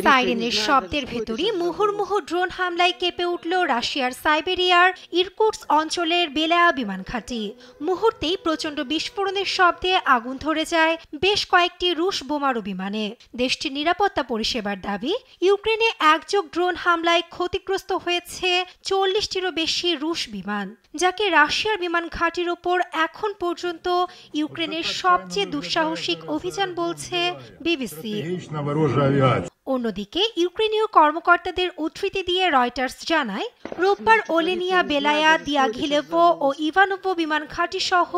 সাইরেনের শব্দের ভেতরই মুহুর্মুহু ড্রোন হামলায় কেঁপে উঠল রাশিয়ার সাইবেরিয়ার ইরকুটস্ক অঞ্চলের বেলায়া বিমান ঘাঁটি। মুহূর্তেই প্রচণ্ড বিস্ফোরণের শব্দে আগুন ধরে যায় বেশ কয়েকটি রুশ বোমারু বিমানে। দেশটির নিরাপত্তা পরিষেবার দাবি, ইউক্রেনে একযোগ ড্রোন হামলায় ক্ষতিগ্রস্ত হয়েছে 40টিরও বেশি রুশ বিমান, যাকে রাশিয়ার বিমান ঘাঁটির ওপর এখন পর্যন্ত ইউক্রেনের সবচেয়ে দুঃসাহসিক অভিযান বলছে বিবিসি। অন্যদিকে ইউক্রেনীয় কর্মকর্তাদের উদ্ধৃতি দিয়ে রয়টার্স জানায়, রোববার ওলেনিয়া, বেলায়া, দিয়াঘিলেভো ও ইভানোভো বিমান ঘাঁটি সহ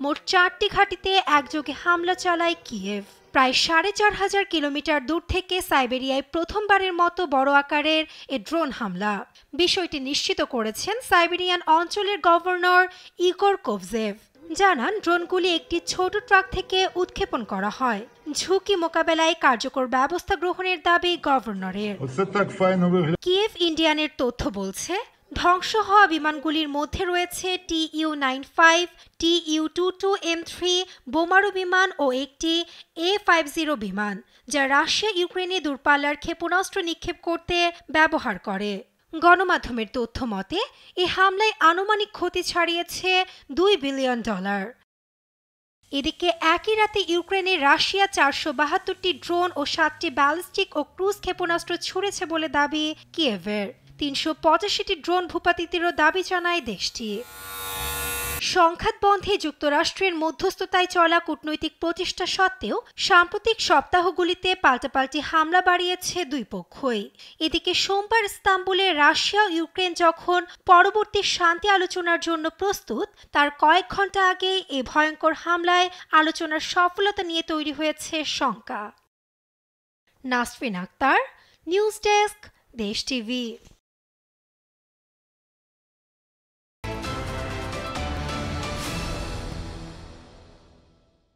মোট 4টি ঘাঁটিতে একযোগে হামলা চালায় কিয়েভ। প্রায় 4500 কিলোমিটার দূর থেকে সাইবেরিয়ায় প্রথমবারের মতো বড় আকারের এ ড্রোন হামলা। বিষয়টি নিশ্চিত করেছেন সাইবেরিয়ান অঞ্চলের গভর্নর ইগোর কোভজেভ। জানান, ড্রোনগুলি একটি ছোট ট্রাক থেকে উৎক্ষেপণ করা হয়। ঝুঁকি মোকাবেলায় কার্যকর ব্যবস্থা গ্রহণের দাবি গভর্নরের। কিয়েভ ইন্ডিয়ানের তথ্য বলছে, ধ্বংস হওয়া বিমানগুলির মধ্যে রয়েছে TU-95, TU-22M3 বোমারু বিমান ও একটি A-50 বিমান, যা রাশিয়া ইউক্রেনে দূরপাল্লার ক্ষেপণাস্ত্র নিক্ষেপ করতে ব্যবহার করে। গণমাধ্যমের তথ্য মতে, এ হামলায় আনুমানিক ক্ষতি ছাড়িয়েছে $2 বিলিয়ন। এদিকে একই রাতে ইউক্রেনে রাশিয়া 472টি ড্রোন ও 7টি ব্যালিস্টিক ও ক্রুজ ক্ষেপণাস্ত্র ছুড়েছে বলে দাবি কিয়েভের। 385টি ড্রোন ভূপাতিতেরও দাবি জানায় দেশটি। সংঘাত বন্ধে যুক্তরাষ্ট্রের মধ্যস্থতায় চলা কূটনৈতিক প্রচেষ্টা সত্ত্বেও সাম্প্রতিক সপ্তাহগুলিতে পাল্টাপাল্টি হামলা বাড়িয়েছে দুই পক্ষই। এদিকে সোমবার ইস্তাম্বুলে রাশিয়া ও ইউক্রেন যখন পরবর্তী শান্তি আলোচনার জন্য প্রস্তুত, তার কয়েক ঘন্টা আগে এ ভয়ঙ্কর হামলায় আলোচনার সফলতা নিয়ে তৈরি হয়েছে শঙ্কা। নাসরিন আক্তার, নিউজ ডেস্ক, দেশ টিভি।